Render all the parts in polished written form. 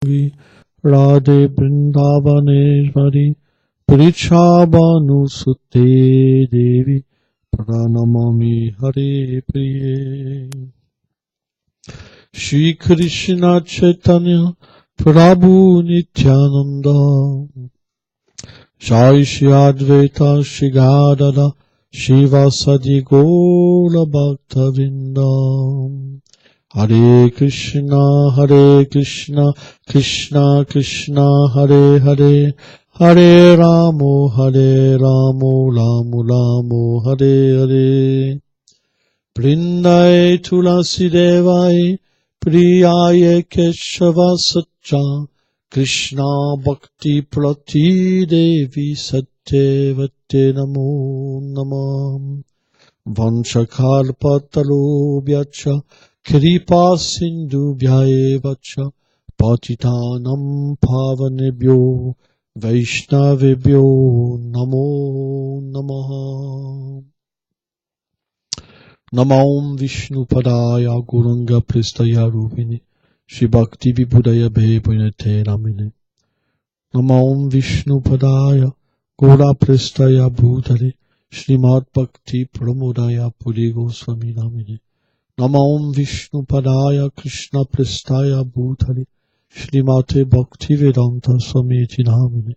Radhe Vrindavaneshwari Prichabhanusute Devi Pranamami Hare Priye. Shri Krishna Chaitanya Prabhu Nityananda Shri Shri Advaita Shri Gadada Shivasadi Gola Bhakta Vrinda. Hare Krishna, Krishna Krishna, Hare Hare, Hare Ramo, Ramo Ramo, Hare Hare. Vrindai Tulasi Devai, Priyaye Keshava Satcha, Krishna Bhakti Prati Devi Satyavate Namo Namam. Vanchakalpatalobhyacha, Kripa Sindhu Bhyayevacha, Patitanam Pavanebhyo, Vaishnavebhyo, Namo Namaha. Namam Vishnu Padaya Guranga Pristaya Rupini, Shri Bhakti Vibhudaya Bhepunate Ramine. Namam Vishnu Padaya Gura Pristaya Bhutale, Shrimad Bhakti Pramodaya Puri Goswami Namine. Namam Vishnu Padaya Krishna Pristaya Bhutale, Shrimate Bhakti Vedanta Swamiti Namine.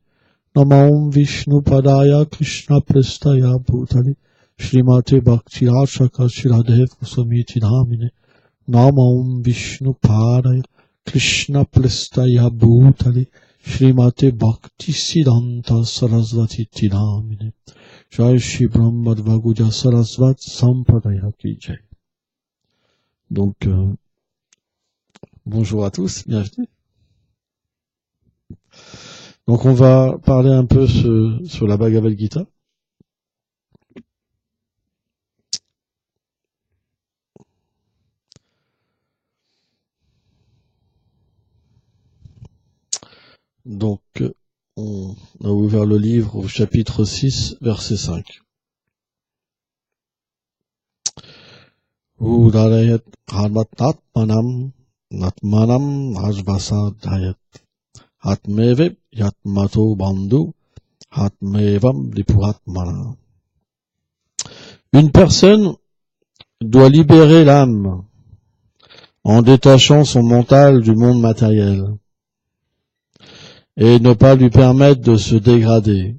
Namam Vishnu Padaya Krishna Pristaya Bhutale, Shrimate Bhakti Ashaka Shiradev Swamiti Namine. Namam Vishnu Padaya Krishna Pristaya Bhutale, Shrimate Bhakti Siddhanta Sarasvati Namine. Jai Shri Brahma Vaguja Sarasvat Sampradaya Ki Jai. Donc, bonjour à tous, bienvenue. Donc, on va parler un peu sur la Bhagavad Gita. Donc, on a ouvert le livre au chapitre 6, verset 5. Udayat Atmanam Natmanam Rajvasadayat Atmeve Yatmato Bandhu Atmevam Lipuratmana. Une personne doit libérer l'âme en détachant son mental du monde matériel et ne pas lui permettre de se dégrader,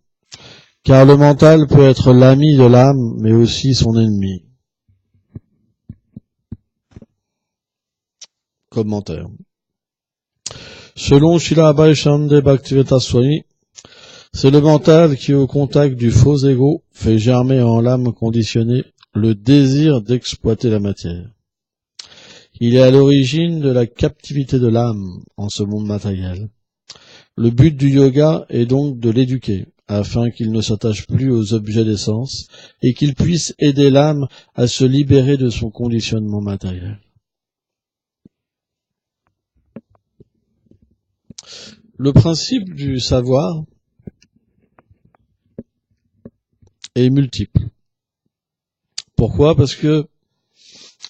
car le mental peut être l'ami de l'âme mais aussi son ennemi. Commentaire. Selon Srila Vaishnava Bhaktivedanta Swami, c'est le mental qui, au contact du faux ego, fait germer en l'âme conditionnée le désir d'exploiter la matière. Il est à l'origine de la captivité de l'âme en ce monde matériel. Le but du yoga est donc de l'éduquer, afin qu'il ne s'attache plus aux objets des sens et qu'il puisse aider l'âme à se libérer de son conditionnement matériel. Le principe du savoir est multiple. Pourquoi? Parce que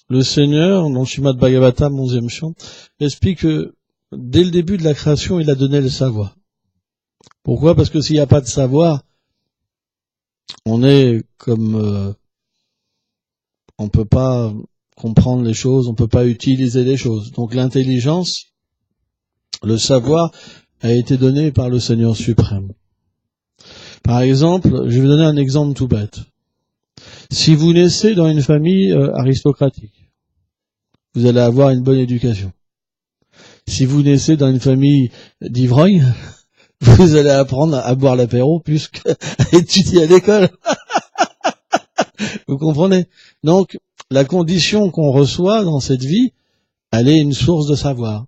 le Seigneur, dans Srimad Bhagavatam, 11e chant, explique que dès le début de la création, il a donné le savoir. Pourquoi? Parce que s'il n'y a pas de savoir, on est comme... on ne peut pas comprendre les choses, on ne peut pas utiliser les choses. Donc l'intelligence, le savoir, a été donné par le Seigneur suprême. Par exemple, je vais vous donner un exemple tout bête. Si vous naissez dans une famille aristocratique, vous allez avoir une bonne éducation. Si vous naissez dans une famille d'ivrognes, vous allez apprendre à boire l'apéro plus qu'à étudier à l'école. Vous comprenez? Donc, la condition qu'on reçoit dans cette vie, elle est une source de savoir.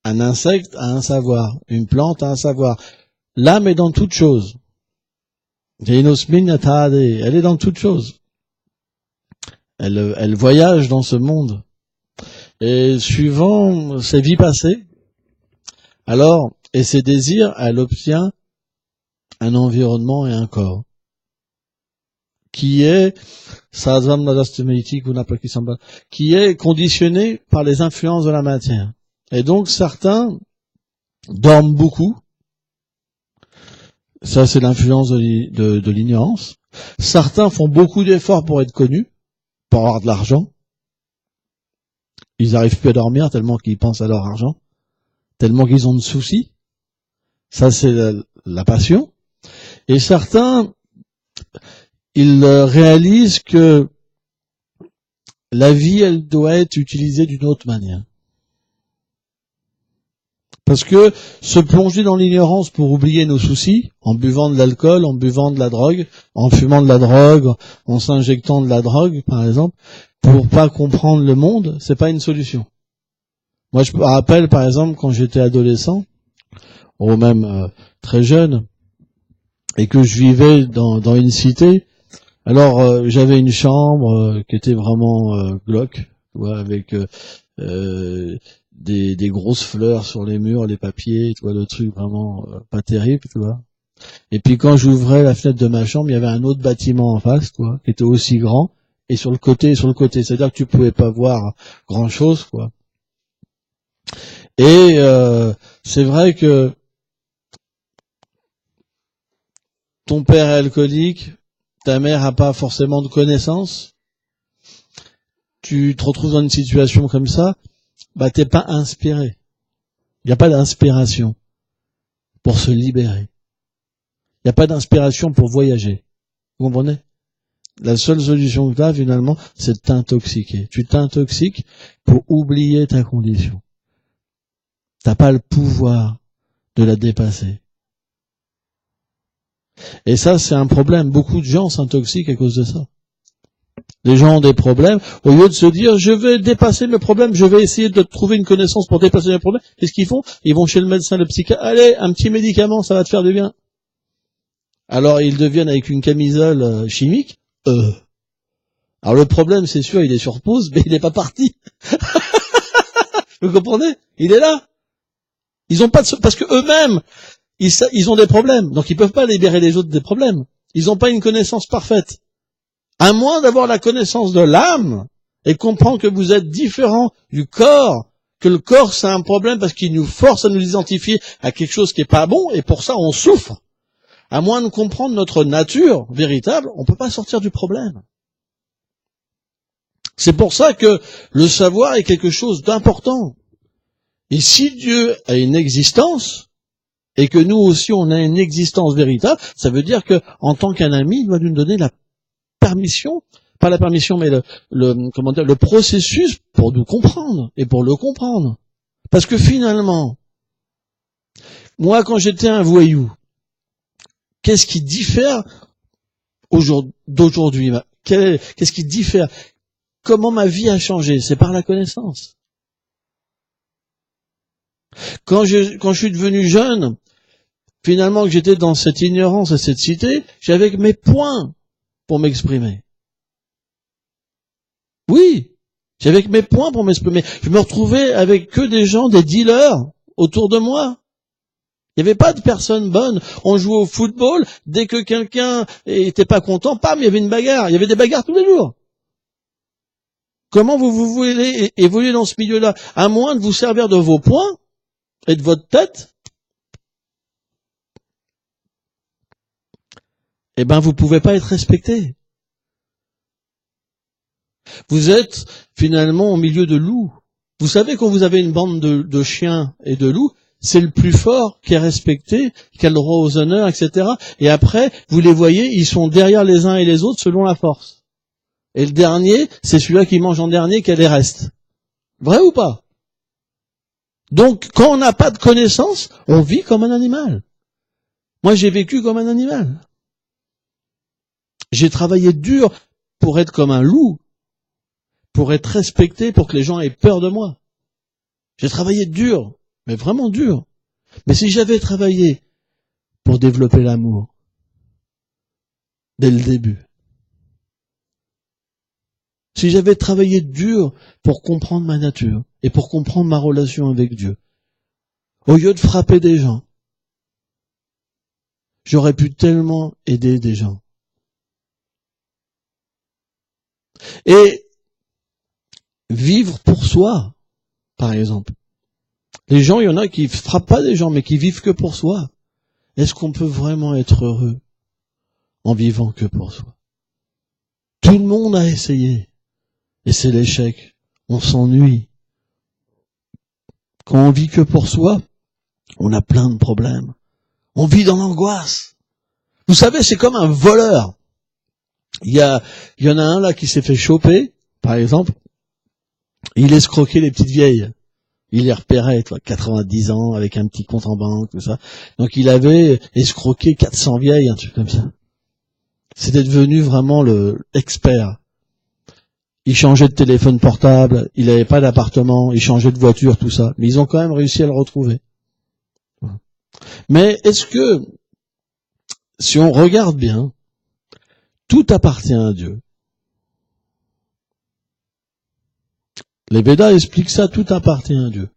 Un insecte a un savoir, une plante a un savoir. L'âme est dans toute chose. Elle est dans toute chose. Elle voyage dans ce monde. Et suivant ses vies passées, alors, et ses désirs, elle obtient un environnement et un corps qui est qui est conditionné par les influences de la matière. Et donc certains dorment beaucoup. Ça, c'est l'influence de l'ignorance. Certains font beaucoup d'efforts pour être connus, pour avoir de l'argent. Ils n'arrivent plus à dormir tellement qu'ils pensent à leur argent, tellement qu'ils ont de soucis. Ça, c'est la passion. Et certains, ils réalisent que la vie, elle doit être utilisée d'une autre manière. Parce que se plonger dans l'ignorance pour oublier nos soucis, en buvant de l'alcool, en buvant de la drogue, en fumant de la drogue, en s'injectant de la drogue, par exemple, pour pas comprendre le monde, c'est pas une solution. Moi, je me rappelle, par exemple, quand j'étais adolescent, ou même très jeune, et que je vivais dans une cité, alors j'avais une chambre qui était vraiment glauque, tu vois, avec des grosses fleurs sur les murs, les papiers, tu vois, le truc vraiment pas terrible, tu vois. Et puis quand j'ouvrais la fenêtre de ma chambre, il y avait un autre bâtiment en face, quoi, qui était aussi grand, et sur le côté, c'est-à-dire que tu pouvais pas voir grand chose, quoi. Et c'est vrai que ton père est alcoolique, ta mère a pas forcément de connaissances, tu te retrouves dans une situation comme ça, bah t'es pas inspiré. Il n'y a pas d'inspiration pour se libérer. Il n'y a pas d'inspiration pour voyager. Vous comprenez? La seule solution que tu as, finalement, c'est de t'intoxiquer. Tu t'intoxiques pour oublier ta condition. T'as pas le pouvoir de la dépasser. Et ça, c'est un problème. Beaucoup de gens s'intoxiquent à cause de ça. Les gens ont des problèmes. Au lieu de se dire, je vais dépasser mes problèmes, je vais essayer de trouver une connaissance pour dépasser mes problèmes, qu'est-ce qu'ils font? Ils vont chez le médecin, le psychiatre. Allez, un petit médicament, ça va te faire du bien. Alors, ils deviennent avec une camisole chimique. Alors, le problème, c'est sûr, il est sur pause, mais il n'est pas parti. Vous comprenez? Il est là. Ils ont pas de... Parce que eux-mêmes, ils ont des problèmes. Donc, ils peuvent pas libérer les autres des problèmes. Ils n'ont pas une connaissance parfaite. À moins d'avoir la connaissance de l'âme et comprendre que vous êtes différent du corps, que le corps, c'est un problème parce qu'il nous force à nous identifier à quelque chose qui est pas bon et pour ça, on souffre. À moins de comprendre notre nature véritable, on peut pas sortir du problème. C'est pour ça que le savoir est quelque chose d'important. Et si Dieu a une existence, et que nous aussi on a une existence véritable, ça veut dire que en tant qu'un ami, il doit nous donner la permission, pas la permission, mais le processus pour nous comprendre et pour le comprendre. Parce que finalement, moi quand j'étais un voyou, qu'est-ce qui diffère d'aujourd'hui? Qu'est-ce qui diffère? Comment ma vie a changé? C'est par la connaissance. Quand je suis devenu jeune, finalement que j'étais dans cette ignorance et cette cité, j'avais mes points pour m'exprimer. Oui, j'avais mes points pour m'exprimer. Je me retrouvais avec que des gens, des dealers autour de moi. Il n'y avait pas de personnes bonnes. On jouait au football, dès que quelqu'un était pas content, pam, il y avait une bagarre. Il y avait des bagarres tous les jours. Comment vous voulez évoluer dans ce milieu-là? À moins de vous servir de vos points et de votre tête, eh ben, vous pouvez pas être respecté. Vous êtes finalement au milieu de loups. Vous savez, quand vous avez une bande de chiens et de loups, c'est le plus fort qui est respecté, qui a le droit aux honneurs, etc. Et après, vous les voyez, ils sont derrière les uns et les autres selon la force. Et le dernier, c'est celui-là qui mange en dernier qui a les restes. Vrai ou pas? Donc, quand on n'a pas de connaissance, on vit comme un animal. Moi, j'ai vécu comme un animal. J'ai travaillé dur pour être comme un loup, pour être respecté, pour que les gens aient peur de moi. J'ai travaillé dur, mais vraiment dur. Mais si j'avais travaillé pour développer l'amour, dès le début, si j'avais travaillé dur pour comprendre ma nature et pour comprendre ma relation avec Dieu, au lieu de frapper des gens, j'aurais pu tellement aider des gens. Et vivre pour soi, par exemple. Les gens, il y en a qui frappent pas des gens, mais qui vivent que pour soi. Est-ce qu'on peut vraiment être heureux en vivant que pour soi? Tout le monde a essayé. Et c'est l'échec. On s'ennuie. Quand on vit que pour soi, on a plein de problèmes. On vit dans l'angoisse. Vous savez, c'est comme un voleur. Il y en a un là qui s'est fait choper, par exemple. Il escroquait les petites vieilles. Il les repérait, 90 ans, avec un petit compte en banque, tout ça. Donc il avait escroqué 400 vieilles, un truc comme ça. C'était devenu vraiment le expert. Il changeait de téléphone portable, il n'avait pas d'appartement, il changeait de voiture, tout ça. Mais ils ont quand même réussi à le retrouver. Mais est-ce que, si on regarde bien, tout appartient à Dieu? Les Védas expliquent ça, tout appartient à Dieu.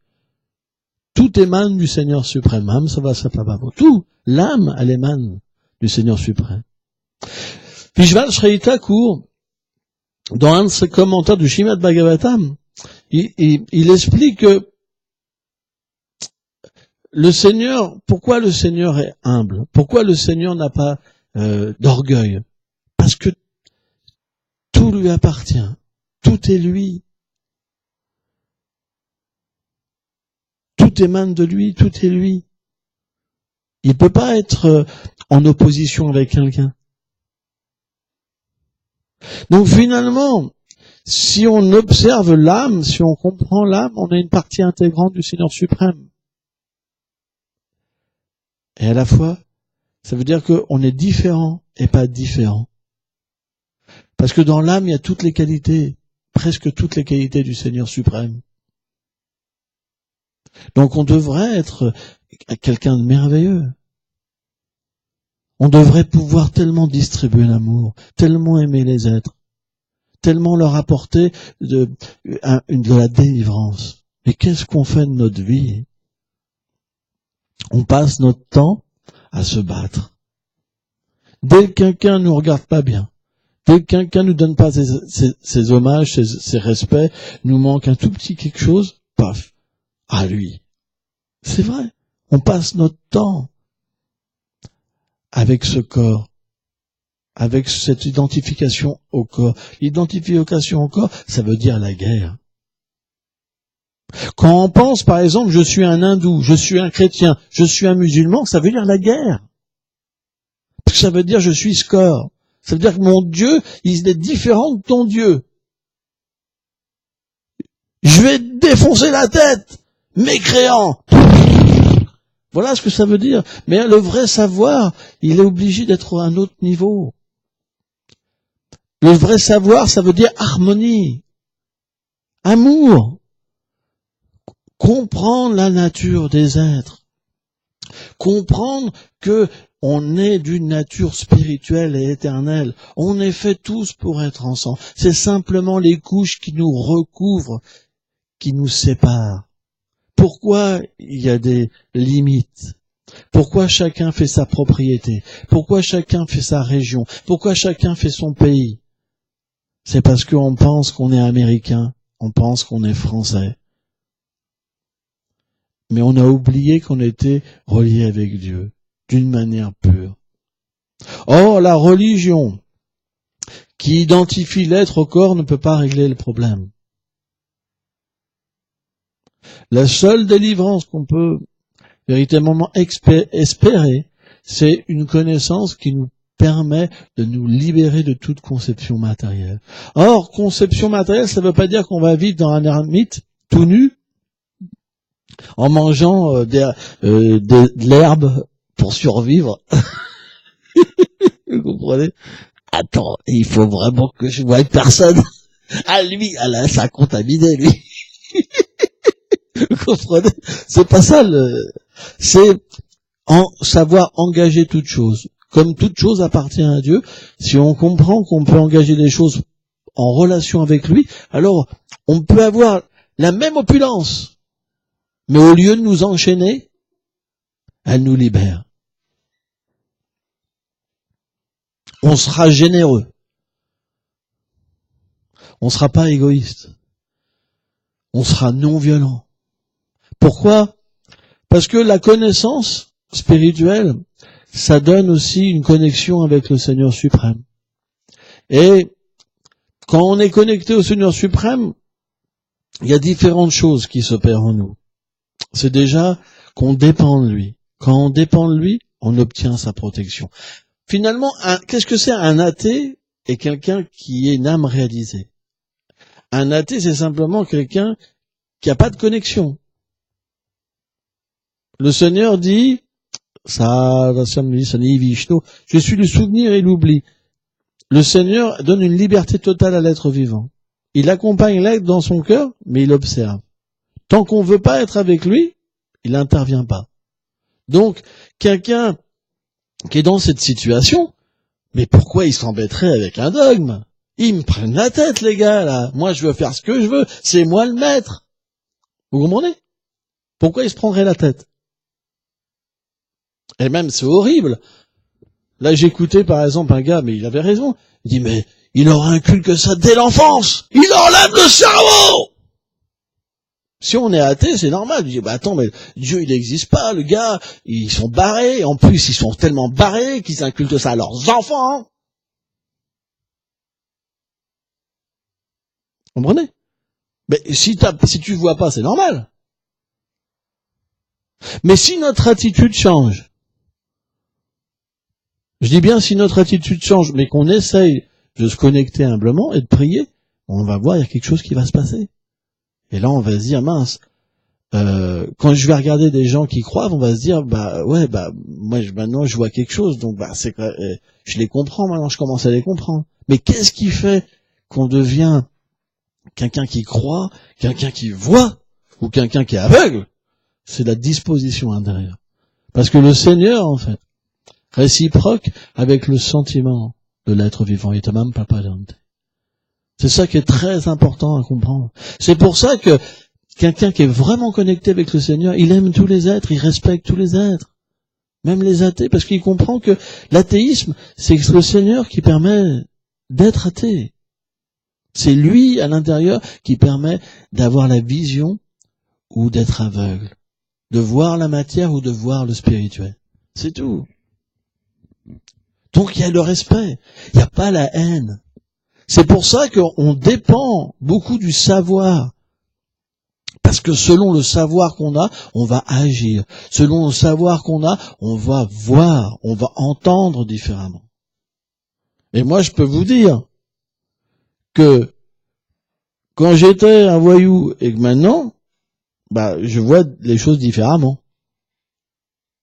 Tout émane du Seigneur suprême. Tout, l'âme, elle émane du Seigneur suprême. Vishval Shrey Thakur, dans un de ses commentaires du Srimad Bhagavatam, il explique que le Seigneur, pourquoi le Seigneur est humble? Pourquoi le Seigneur n'a pas d'orgueil? Parce que tout lui appartient. Tout est lui. Tout émane de lui, tout est lui. Il ne peut pas être en opposition avec quelqu'un. Donc finalement, si on observe l'âme, si on comprend l'âme, on est une partie intégrante du Seigneur suprême. Et à la fois, ça veut dire qu'on est différent et pas différent. Parce que dans l'âme, il y a toutes les qualités, presque toutes les qualités du Seigneur suprême. Donc on devrait être quelqu'un de merveilleux. On devrait pouvoir tellement distribuer l'amour, tellement aimer les êtres, tellement leur apporter de la délivrance. Mais qu'est-ce qu'on fait de notre vie? On passe notre temps à se battre. Dès que quelqu'un nous regarde pas bien, dès que quelqu'un nous donne pas ses hommages, ses respects, nous manque un tout petit quelque chose, paf, à lui. C'est vrai, on passe notre temps avec ce corps, avec cette identification au corps. L'identification au corps, ça veut dire la guerre. Quand on pense, par exemple, je suis un hindou, je suis un chrétien, je suis un musulman, ça veut dire la guerre. Parce que ça veut dire je suis ce corps. Ça veut dire que mon Dieu, il est différent de ton Dieu. Je vais te défoncer la tête, mécréant. Voilà ce que ça veut dire. Mais le vrai savoir, il est obligé d'être à un autre niveau. Le vrai savoir, ça veut dire harmonie, amour, comprendre la nature des êtres, comprendre que on est d'une nature spirituelle et éternelle. On est fait tous pour être ensemble. C'est simplement les couches qui nous recouvrent, qui nous séparent. Pourquoi il y a des limites? Pourquoi chacun fait sa propriété? Pourquoi chacun fait sa région? Pourquoi chacun fait son pays? C'est parce qu'on pense qu'on est américain, on pense qu'on est français. Mais on a oublié qu'on était relié avec Dieu, d'une manière pure. Or, la religion qui identifie l'être au corps ne peut pas régler le problème. La seule délivrance qu'on peut véritablement espérer, c'est une connaissance qui nous permet de nous libérer de toute conception matérielle. Or, conception matérielle, ça ne veut pas dire qu'on va vivre dans un ermite tout nu, en mangeant de l'herbe pour survivre. Vous comprenez? Attends, il faut vraiment que je voie personne. Ah, lui, ça a contaminé, lui. Vous comprenez? C'est pas ça c'est savoir engager toute chose. Comme toute chose appartient à Dieu, si on comprend qu'on peut engager les choses en relation avec lui, alors on peut avoir la même opulence. Mais au lieu de nous enchaîner, elle nous libère. On sera généreux. On ne sera pas égoïste. On sera non violent. Pourquoi? Parce que la connaissance spirituelle, ça donne aussi une connexion avec le Seigneur suprême. Et quand on est connecté au Seigneur suprême, il y a différentes choses qui s'opèrent en nous. C'est déjà qu'on dépend de lui. Quand on dépend de lui, on obtient sa protection. Finalement, qu'est-ce que c'est un athée et quelqu'un qui est une âme réalisée? Un athée, c'est simplement quelqu'un qui n'a pas de connexion. Le Seigneur dit, je suis le souvenir et l'oubli. Le Seigneur donne une liberté totale à l'être vivant. Il accompagne l'être dans son cœur, mais il observe. Tant qu'on veut pas être avec lui, il n'intervient pas. Donc, quelqu'un qui est dans cette situation, mais pourquoi il s'embêterait avec un dogme? Ils me prennent la tête, les gars, là. Moi, je veux faire ce que je veux. C'est moi le maître. Vous comprenez? Pourquoi il se prendrait la tête? Et même, c'est horrible. Là, j'écoutais, par exemple, un gars, mais il avait raison. Il dit, mais il leur inculque ça dès l'enfance. Il enlève le cerveau! Si on est athée, c'est normal. Je dis, bah attends, mais Dieu, il n'existe pas, le gars. Ils sont barrés. En plus, ils sont tellement barrés qu'ils inculquent ça à leurs enfants. Vous comprenez? Mais si tu vois pas, c'est normal. Mais si notre attitude change, je dis bien si notre attitude change, mais qu'on essaye de se connecter humblement et de prier, on va voir, il y a quelque chose qui va se passer. Et là, on va se dire, mince, quand je vais regarder des gens qui croient, on va se dire, moi, maintenant, je vois quelque chose, donc, je les comprends maintenant, je commence à les comprendre. Mais qu'est-ce qui fait qu'on devient quelqu'un qui croit, quelqu'un qui voit, ou quelqu'un qui est aveugle? C'est la disposition intérieure. Parce que le Seigneur, en fait, réciproque avec le sentiment de l'être vivant. C'est ça qui est très important à comprendre. C'est pour ça que quelqu'un qui est vraiment connecté avec le Seigneur, il aime tous les êtres, il respecte tous les êtres, même les athées, parce qu'il comprend que l'athéisme, c'est le Seigneur qui permet d'être athée. C'est lui, à l'intérieur, qui permet d'avoir la vision ou d'être aveugle, de voir la matière ou de voir le spirituel. C'est tout. Donc il y a le respect, il n'y a pas la haine. C'est pour ça qu'on dépend beaucoup du savoir. Parce que selon le savoir qu'on a, on va agir. Selon le savoir qu'on a, on va voir, on va entendre différemment. Et moi, je peux vous dire que quand j'étais un voyou et que maintenant, je vois les choses différemment.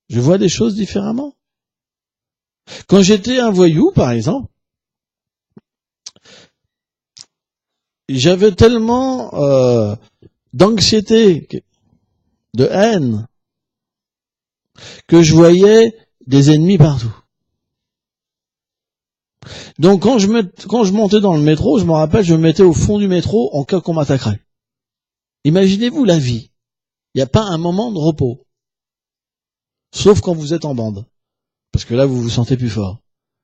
Je vois des choses différemment. Quand j'étais un voyou, par exemple, j'avais tellement d'anxiété, de haine, que je voyais des ennemis partout. Donc quand je montais dans le métro, je me rappelle, je me mettais au fond du métro en cas qu'on m'attaquerait. Imaginez-vous la vie. Il n'y a pas un moment de repos. Sauf quand vous êtes en bande. Parce que là, vous vous sentez plus fort.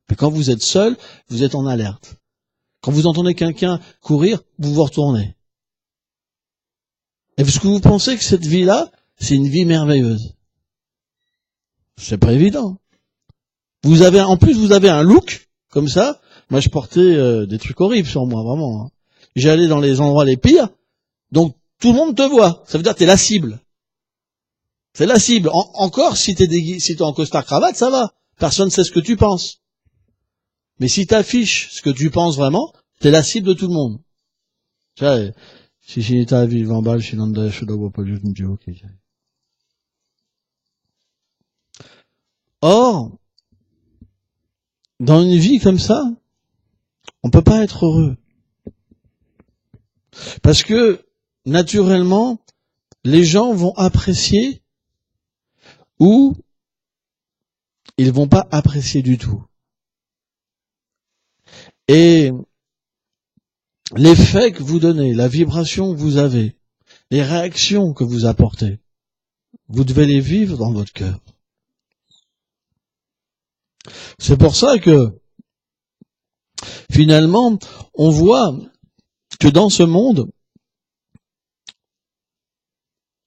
Mais quand vous êtes seul, vous êtes en alerte. Quand vous entendez quelqu'un courir, vous vous retournez. Est-ce que vous pensez que cette vie-là, c'est une vie merveilleuse? C'est pas évident. En plus, vous avez un look, comme ça. Moi, je portais des trucs horribles sur moi, vraiment. J'allais dans les endroits les pires. Donc, tout le monde te voit. Ça veut dire que t'es la cible. C'est la cible. Encore, si t'es en costard-cravate, ça va. Personne ne sait ce que tu penses. Mais si t'affiches ce que tu penses vraiment, t'es la cible de tout le monde. Or, dans une vie comme ça, on peut pas être heureux. Parce que, naturellement, les gens vont apprécier ou ils vont pas apprécier du tout. Et l'effet que vous donnez, la vibration que vous avez, les réactions que vous apportez, vous devez les vivre dans votre cœur. C'est pour ça que, finalement, on voit que dans ce monde,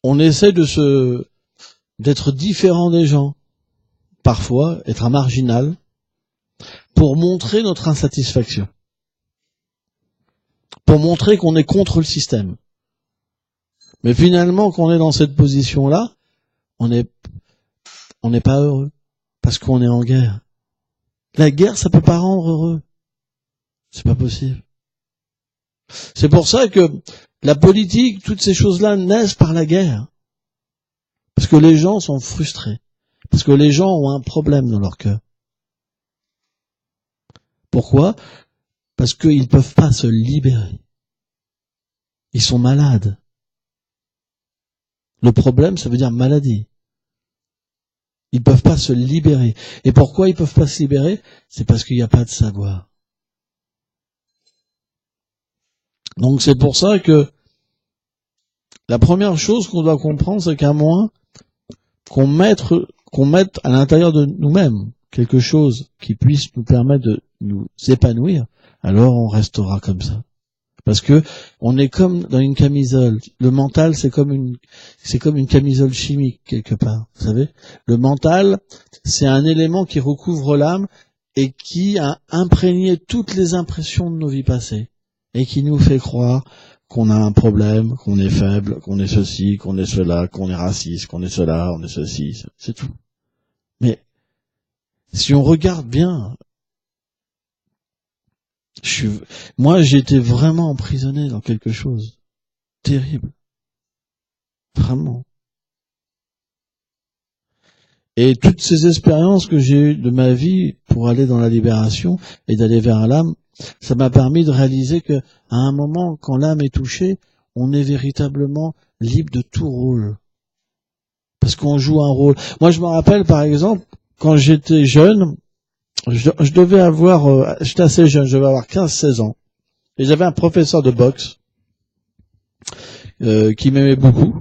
on essaie de se d'être différent des gens, parfois être un marginal, pour montrer notre insatisfaction, pour montrer qu'on est contre le système. Mais finalement, quand on est dans cette position-là, on n'est pas heureux, parce qu'on est en guerre. La guerre, ça peut pas rendre heureux. C'est pas possible. C'est pour ça que la politique, toutes ces choses-là naissent par la guerre. Parce que les gens sont frustrés. Parce que les gens ont un problème dans leur cœur. Pourquoi? Parce qu'ils peuvent pas se libérer. Ils sont malades. Le problème, ça veut dire maladie. Ils peuvent pas se libérer. Et pourquoi ils peuvent pas se libérer? C'est parce qu'il n'y a pas de savoir. Donc c'est pour ça que la première chose qu'on doit comprendre, c'est qu'à moins qu'on mette à l'intérieur de nous-mêmes quelque chose qui puisse nous permettre de nous épanouir, alors on restera comme ça. Parce que on est comme dans une camisole. Le mental, c'est comme une camisole chimique quelque part. Vous savez, le mental, c'est un élément qui recouvre l'âme et qui a imprégné toutes les impressions de nos vies passées et qui nous fait croire qu'on a un problème, qu'on est faible, qu'on est ceci, qu'on est cela, qu'on est raciste, qu'on est cela, on est ceci, c'est tout. Mais si on regarde bien, moi j'ai été vraiment emprisonné dans quelque chose terrible, vraiment. Et toutes ces expériences que j'ai eues de ma vie pour aller dans la libération et d'aller vers l'âme, ça m'a permis de réaliser que à un moment, quand l'âme est touchée, on est véritablement libre de tout rôle. Parce qu'on joue un rôle. Moi, je me rappelle, par exemple, quand j'étais jeune, je devais avoir, j'étais assez jeune, je devais avoir 15-16 ans. Et j'avais un professeur de boxe, qui m'aimait beaucoup.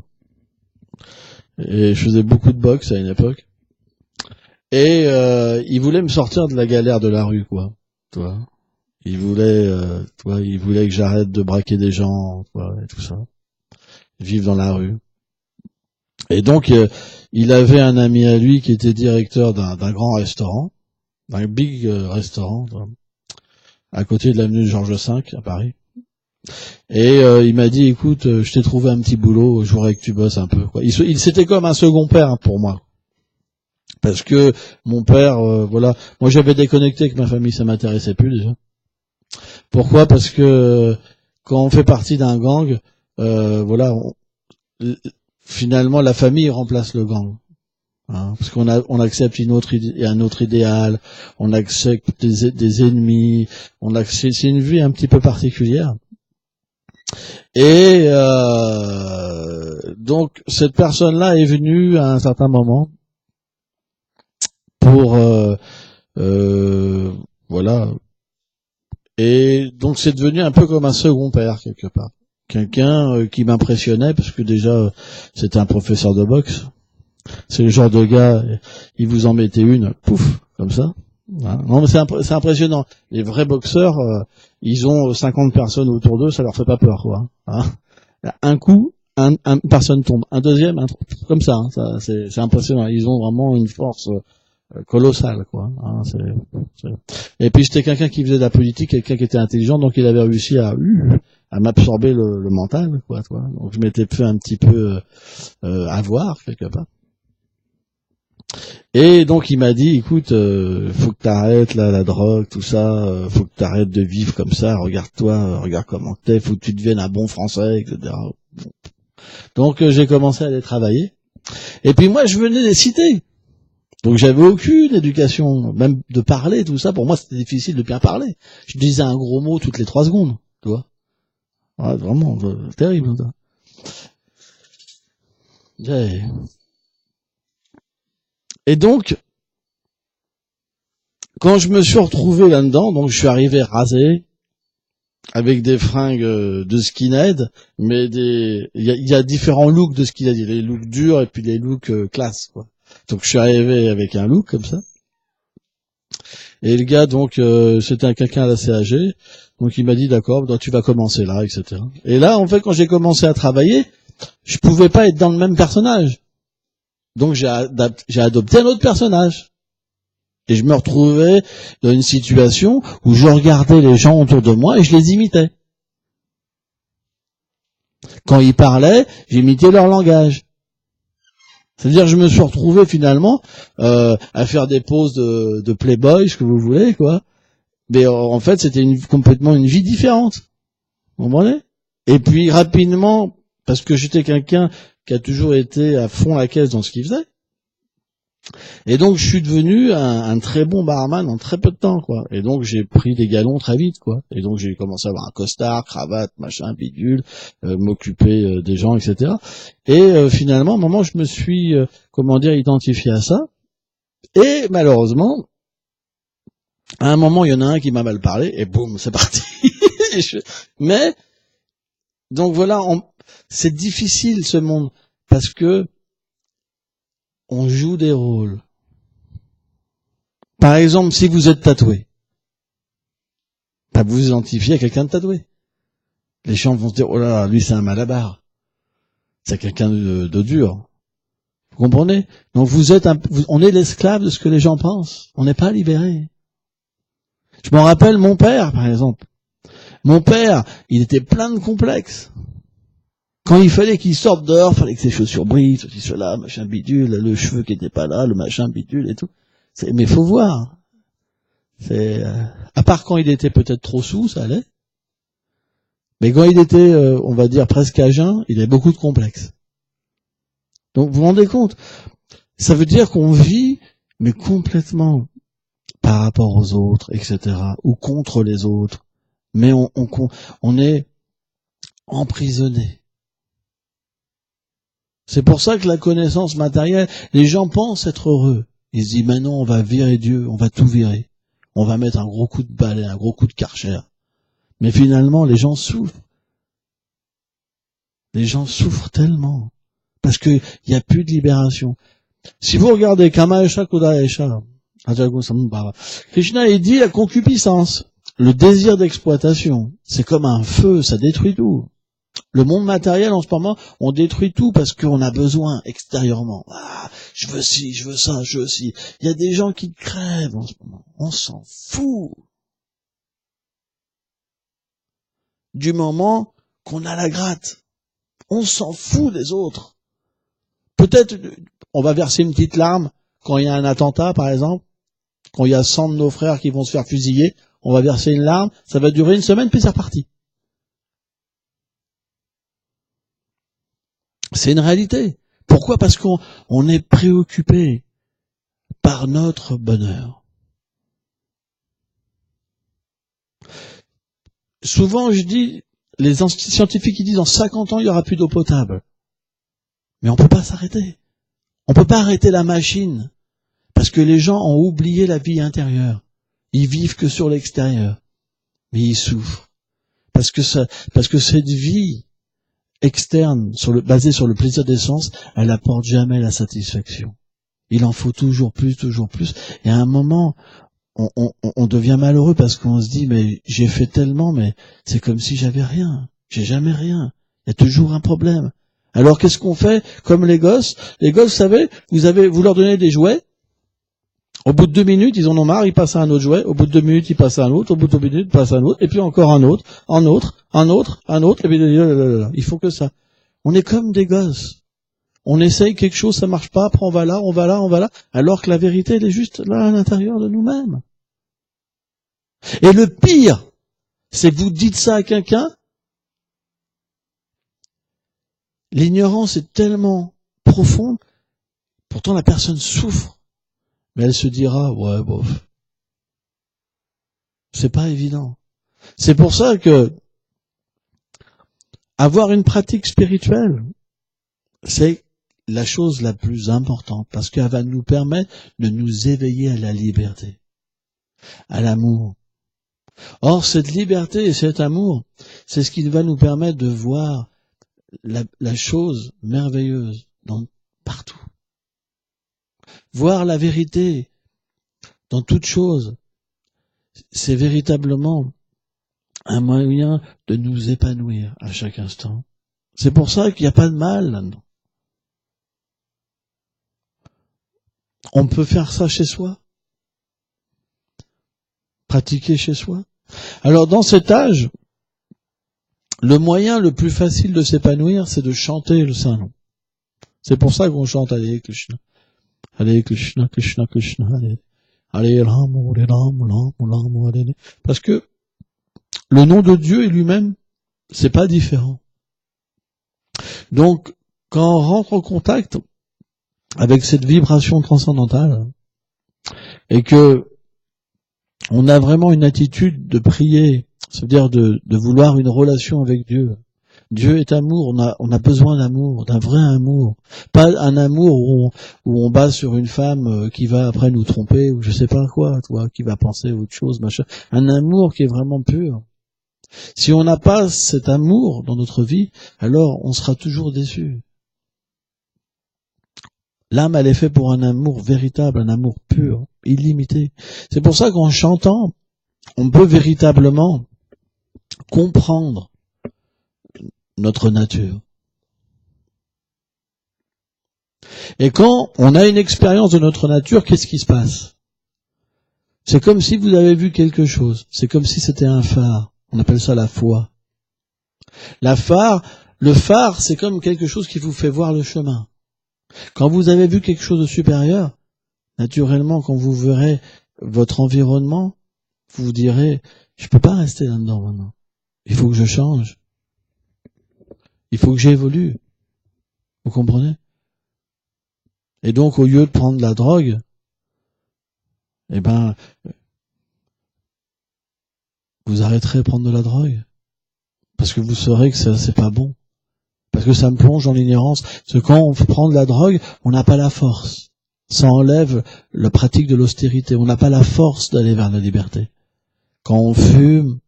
Et je faisais beaucoup de boxe à une époque. Et, il voulait me sortir de la galère de la rue, quoi. Tu vois. Il voulait que j'arrête de braquer des gens, et tout ça. Vivre dans la rue. Et donc, il avait un ami à lui qui était directeur d'un grand restaurant, d'un big restaurant, à côté de l'avenue Georges V, à Paris. Et il m'a dit, écoute, je t'ai trouvé un petit boulot, je voudrais que tu bosses un peu, quoi. C'était comme un second père, hein, pour moi. Parce que mon père, voilà, moi j'avais déconnecté avec ma famille, ça m'intéressait plus déjà. Pourquoi? Parce que quand on fait partie d'un gang, voilà, finalement la famille remplace le gang, hein, parce on accepte un autre idéal, on accepte des ennemis, c'est une vie un petit peu particulière. Et donc cette personne-là est venue à un certain moment pour voilà. Et donc c'est devenu un peu comme un second père quelque part. Quelqu'un qui m'impressionnait parce que déjà c'était un professeur de boxe. C'est le genre de gars, il vous en mettait une, pouf, comme ça. Voilà. Non mais c'est impressionnant. Les vrais boxeurs, ils ont 50 personnes autour d'eux, ça leur fait pas peur, quoi. Hein. Un coup, une personne tombe, un deuxième, comme ça. Hein. Ça c'est impressionnant. Ils ont vraiment une force colossal, quoi. Hein, Et puis j'étais quelqu'un qui faisait de la politique, quelqu'un qui était intelligent, donc il avait réussi à m'absorber le mental, quoi. Donc je m'étais fait un petit peu avoir quelque part. Et donc il m'a dit, écoute, faut que t'arrêtes là la drogue, tout ça, faut que t'arrêtes de vivre comme ça. Regarde-toi, regarde comment t'es, faut que tu deviennes un bon Français, etc. Donc j'ai commencé à aller travailler. Et puis moi je venais des cités. Donc j'avais aucune éducation, même de parler, tout ça. Pour moi, c'était difficile de bien parler. Je disais un gros mot toutes les 3 secondes, tu vois. Ouais, vraiment, terrible. Et donc, quand je me suis retrouvé là-dedans, donc je suis arrivé rasé, avec des fringues de skinhead, mais il y a différents looks de skinhead. Il y a les looks durs et puis les looks classe, quoi. Donc je suis arrivé avec un look comme ça. Et le gars, donc, c'était quelqu'un assez âgé. Donc il m'a dit, d'accord, donc tu vas commencer là, etc. Et là, en fait, quand j'ai commencé à travailler, je pouvais pas être dans le même personnage. Donc j'ai adopté un autre personnage. Et je me retrouvais dans une situation où je regardais les gens autour de moi et je les imitais. Quand ils parlaient, j'imitais leur langage. C'est-à-dire, je me suis retrouvé finalement à faire des poses de playboy, ce que vous voulez, quoi. Mais en fait, c'était complètement une vie différente. Vous comprenez? Et puis rapidement, parce que j'étais quelqu'un qui a toujours été à fond la caisse dans ce qu'il faisait, et donc je suis devenu un très bon barman en très peu de temps, quoi. Et donc j'ai pris des galons très vite, quoi. Et donc j'ai commencé à avoir un costard, cravate, machin, bidule, m'occuper des gens, etc. Et finalement, à un moment, je me suis, identifié à ça. Et malheureusement, à un moment, il y en a un qui m'a mal parlé, et boum, c'est parti. Mais donc voilà, c'est difficile ce monde parce que on joue des rôles. Par exemple, si vous êtes tatoué, vous vous identifiez à quelqu'un de tatoué. Les gens vont se dire, oh là là, lui c'est un malabar. C'est quelqu'un de dur. Vous comprenez? Donc on est l'esclave de ce que les gens pensent. On n'est pas libéré. Je me rappelle mon père, par exemple. Mon père, il était plein de complexes. Quand il fallait qu'il sorte dehors, il fallait que ses chaussures brillent, ceci, cela, machin bidule, le cheveu qui était pas là, le machin bidule et tout. Mais faut voir. À part quand il était peut-être trop sous, ça allait. Mais quand il était, on va dire, presque à jeun, il avait beaucoup de complexes. Donc vous vous rendez compte? Ça veut dire qu'on vit, mais complètement par rapport aux autres, etc., ou contre les autres. Mais on est emprisonné. C'est pour ça que la connaissance matérielle, les gens pensent être heureux. Ils se disent, maintenant on va virer Dieu, on va tout virer. On va mettre un gros coup de balai, un gros coup de karcher. Mais finalement, les gens souffrent. Les gens souffrent tellement. Parce qu'il n'y a plus de libération. Si vous regardez Kamaesha Kudaesha, Krishna, il dit la concupiscence, le désir d'exploitation, c'est comme un feu, ça détruit tout. Le monde matériel, en ce moment, on détruit tout parce qu'on a besoin extérieurement. Ah, je veux ci, je veux ça, je veux ci. Il y a des gens qui crèvent en ce moment. On s'en fout. Du moment qu'on a la gratte. On s'en fout des autres. Peut-être, on va verser une petite larme quand il y a un attentat, par exemple. Quand il y a 100 de nos frères qui vont se faire fusiller, on va verser une larme. Ça va durer une semaine, puis c'est reparti. C'est une réalité. Pourquoi? Parce qu'on est préoccupé par notre bonheur. Souvent, je dis, les scientifiques qui disent en 50 ans, il n'y aura plus d'eau potable. Mais on peut pas s'arrêter. On peut pas arrêter la machine. Parce que les gens ont oublié la vie intérieure. Ils vivent que sur l'extérieur. Mais ils souffrent. Parce que cette vie externe, basée sur le plaisir des sens, elle apporte jamais la satisfaction. Il en faut toujours plus, et à un moment, on devient malheureux parce qu'on se dit, mais j'ai fait tellement, mais c'est comme si j'avais rien. J'ai jamais rien. Il y a toujours un problème. Alors qu'est-ce qu'on fait? Comme les gosses, vous savez, vous leur donnez des jouets, au bout de 2 minutes, ils en ont marre, ils passent à un autre jouet, au bout de 2 minutes, ils passent à un autre, au bout de 2 minutes, ils passent à un autre, et puis encore un autre, et puis il faut que ça. On est comme des gosses. On essaye quelque chose, ça marche pas, après on va là, alors que la vérité, elle est juste là à l'intérieur de nous-mêmes. Et le pire, c'est que vous dites ça à quelqu'un, l'ignorance est tellement profonde, pourtant la personne souffre. Mais elle se dira, ouais, bof. C'est pas évident. C'est pour ça que avoir une pratique spirituelle, c'est la chose la plus importante, parce qu'elle va nous permettre de nous éveiller à la liberté, à l'amour. Or, cette liberté et cet amour, c'est ce qui va nous permettre de voir la chose merveilleuse partout. Voir la vérité dans toute chose, c'est véritablement un moyen de nous épanouir à chaque instant. C'est pour ça qu'il n'y a pas de mal là-dedans. On peut faire ça chez soi, pratiquer chez soi. Alors dans cet âge, le moyen le plus facile de s'épanouir, c'est de chanter le Saint-Nom. C'est pour ça qu'on chante Hare Krishna. Hare Krishna, Krishna Krishna, Hare Ram, Hare Ram, Ram, Ram, Hare. Parce que le nom de Dieu est lui-même, c'est pas différent. Donc, quand on rentre en contact avec cette vibration transcendantale, et que on a vraiment une attitude de prier, c'est-à-dire de vouloir une relation avec Dieu. Dieu est amour, on a besoin d'amour, d'un vrai amour. Pas un amour où on bat sur une femme qui va après nous tromper, ou je sais pas quoi, toi, qui va penser à autre chose, machin. Un amour qui est vraiment pur. Si on n'a pas cet amour dans notre vie, alors on sera toujours déçu. L'âme, elle est faite pour un amour véritable, un amour pur, illimité. C'est pour ça qu'en chantant, on peut véritablement comprendre notre nature. Et quand on a une expérience de notre nature, qu'est-ce qui se passe? C'est comme si vous avez vu quelque chose. C'est comme si c'était un phare. On appelle ça la foi. Le phare, c'est comme quelque chose qui vous fait voir le chemin. Quand vous avez vu quelque chose de supérieur, naturellement, quand vous verrez votre environnement, vous vous direz, je peux pas rester là-dedans maintenant. Il faut que je change. Il faut que j'évolue. Vous comprenez? Et donc, au lieu de prendre de la drogue, eh ben, vous arrêterez de prendre de la drogue. Parce que vous saurez que ça, c'est pas bon. Parce que ça me plonge dans l'ignorance. Parce que quand on prend de la drogue, on n'a pas la force. Ça enlève la pratique de l'austérité. On n'a pas la force d'aller vers la liberté. Quand on fume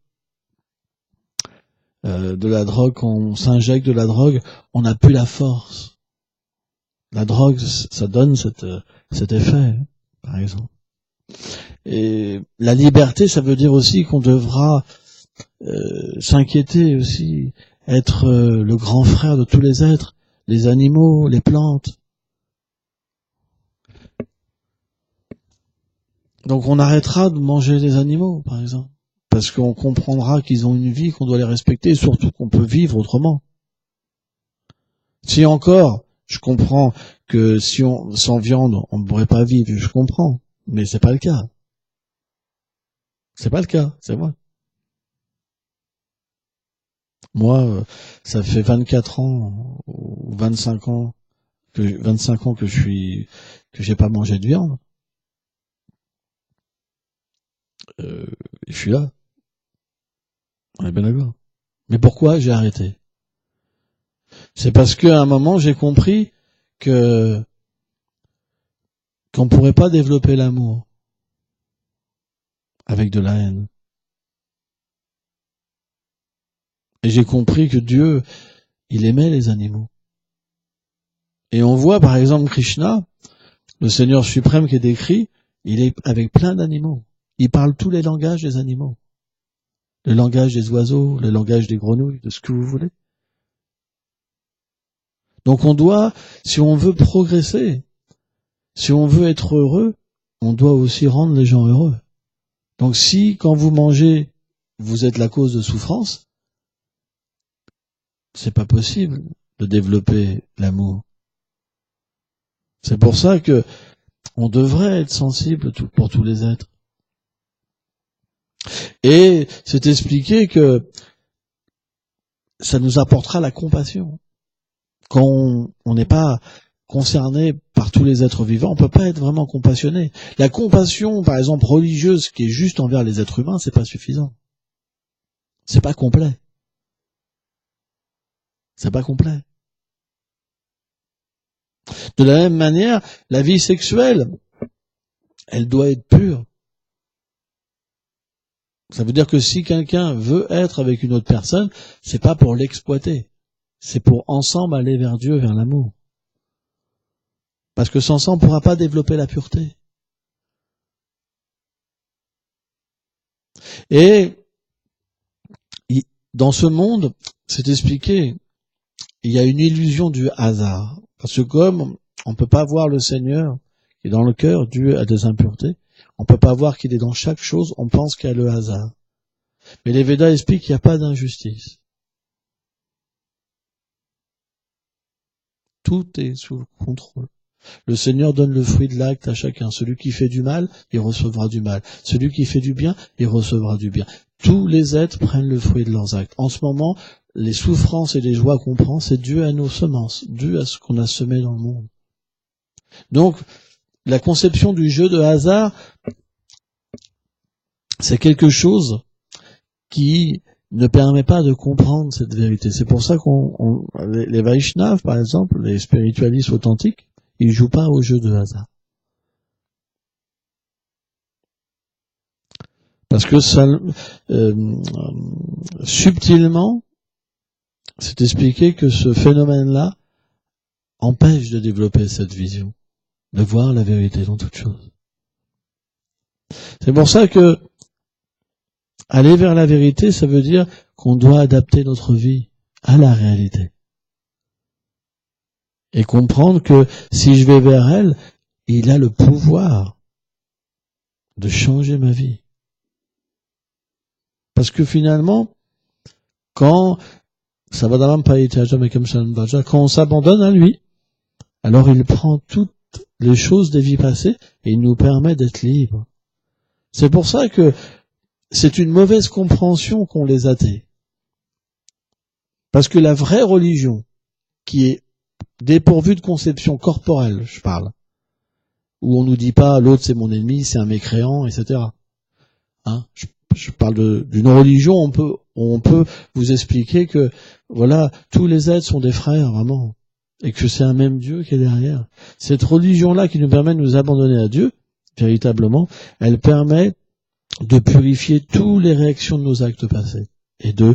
de la drogue, quand on s'injecte de la drogue, on n'a plus la force. La drogue, ça donne cet effet, par exemple. Et la liberté, ça veut dire aussi qu'on devra s'inquiéter aussi, être le grand frère de tous les êtres, les animaux, les plantes. Donc on arrêtera de manger les animaux, par exemple, parce qu'on comprendra qu'ils ont une vie, qu'on doit les respecter, et surtout qu'on peut vivre autrement. Si encore, je comprends que sans viande, on ne pourrait pas vivre, je comprends, mais c'est pas le cas. C'est pas le cas, c'est vrai. Moi, ça fait 24 ans ou 25 ans que j'ai pas mangé de viande. Je suis là. On est bien d'accord. Mais pourquoi j'ai arrêté? C'est parce qu'à un moment, j'ai compris qu'on pourrait pas développer l'amour avec de la haine. Et j'ai compris que Dieu, il aimait les animaux. Et on voit par exemple Krishna, le Seigneur suprême qui est décrit, il est avec plein d'animaux. Il parle tous les langages des animaux. Le langage des oiseaux, le langage des grenouilles, de ce que vous voulez. Donc on doit, si on veut progresser, si on veut être heureux, on doit aussi rendre les gens heureux. Donc si, quand vous mangez, vous êtes la cause de souffrance, c'est pas possible de développer l'amour. C'est pour ça que on devrait être sensible pour tous les êtres. Et c'est expliqué que ça nous apportera la compassion. Quand on n'est pas concerné par tous les êtres vivants, on peut pas être vraiment compassionné. La compassion, par exemple, religieuse, qui est juste envers les êtres humains, c'est pas suffisant. C'est pas complet. C'est pas complet. De la même manière, la vie sexuelle, elle doit être pure. Ça veut dire que si quelqu'un veut être avec une autre personne, c'est pas pour l'exploiter. C'est pour ensemble aller vers Dieu, vers l'amour. Parce que sans ça, on ne pourra pas développer la pureté. Et dans ce monde, c'est expliqué, il y a une illusion du hasard. Parce que comme on ne peut pas voir le Seigneur qui est dans le cœur, dû à des impuretés. On peut pas voir qu'il est dans chaque chose, on pense qu'il y a le hasard. Mais les Védas expliquent qu'il n'y a pas d'injustice. Tout est sous le contrôle. Le Seigneur donne le fruit de l'acte à chacun. Celui qui fait du mal, il recevra du mal. Celui qui fait du bien, il recevra du bien. Tous les êtres prennent le fruit de leurs actes. En ce moment, les souffrances et les joies qu'on prend, c'est dû à nos semences, dû à ce qu'on a semé dans le monde. Donc, la conception du jeu de hasard, c'est quelque chose qui ne permet pas de comprendre cette vérité. C'est pour ça les Vaishnavas, par exemple, les spiritualistes authentiques, ils jouent pas au jeu de hasard. Parce que ça, subtilement, c'est expliqué que ce phénomène-là empêche de développer cette vision, de voir la vérité dans toute chose. C'est pour ça que aller vers la vérité, ça veut dire qu'on doit adapter notre vie à la réalité. Et comprendre que si je vais vers elle, il a le pouvoir de changer ma vie. Parce que finalement, quand on s'abandonne à lui, alors il prend toutes les choses des vies passées et il nous permet d'être libres. C'est pour ça que c'est une mauvaise compréhension qu'ont les athées. Parce que la vraie religion, qui est dépourvue de conception corporelle, je parle, où on nous dit pas l'autre c'est mon ennemi, c'est un mécréant, etc. Hein, je parle d'une religion, on peut vous expliquer que voilà, tous les êtres sont des frères, vraiment, et que c'est un même Dieu qui est derrière. Cette religion-là qui nous permet de nous abandonner à Dieu, véritablement, elle permet de purifier toutes les réactions de nos actes passés et de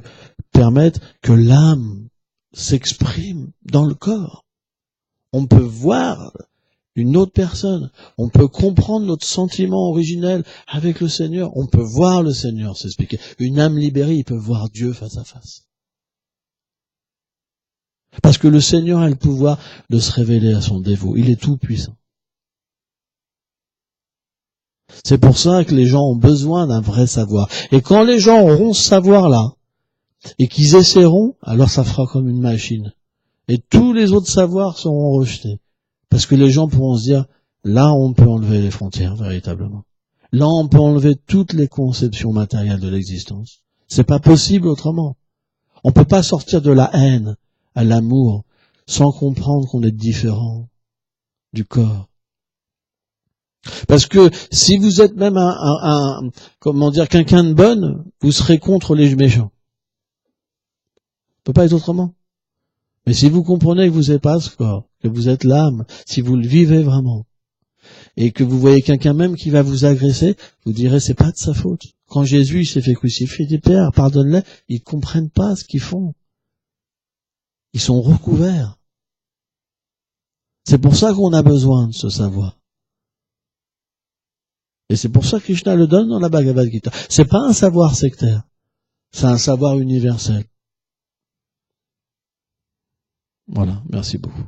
permettre que l'âme s'exprime dans le corps. On peut voir une autre personne, on peut comprendre notre sentiment originel avec le Seigneur, on peut voir le Seigneur s'expliquer. Une âme libérée, il peut voir Dieu face à face. Parce que le Seigneur a le pouvoir de se révéler à son dévot, il est tout puissant. C'est pour ça que les gens ont besoin d'un vrai savoir. Et quand les gens auront ce savoir-là, et qu'ils essaieront, alors ça fera comme une machine. Et tous les autres savoirs seront rejetés. Parce que les gens pourront se dire, là on peut enlever les frontières, véritablement. Là on peut enlever toutes les conceptions matérielles de l'existence. C'est pas possible autrement. On peut pas sortir de la haine à l'amour sans comprendre qu'on est différent du corps. Parce que si vous êtes même quelqu'un de bonne, vous serez contre les méchants. Ça peut pas être autrement. Mais si vous comprenez que vous n'êtes pas ce corps, que vous êtes l'âme, si vous le vivez vraiment, et que vous voyez quelqu'un même qui va vous agresser, vous direz c'est pas de sa faute. Quand Jésus il s'est fait crucifier, il dit Père, pardonne-les, ils comprennent pas ce qu'ils font. Ils sont recouverts. C'est pour ça qu'on a besoin de ce savoir. Et c'est pour ça que Krishna le donne dans la Bhagavad Gita. C'est pas un savoir sectaire, c'est un savoir universel. Voilà, merci beaucoup.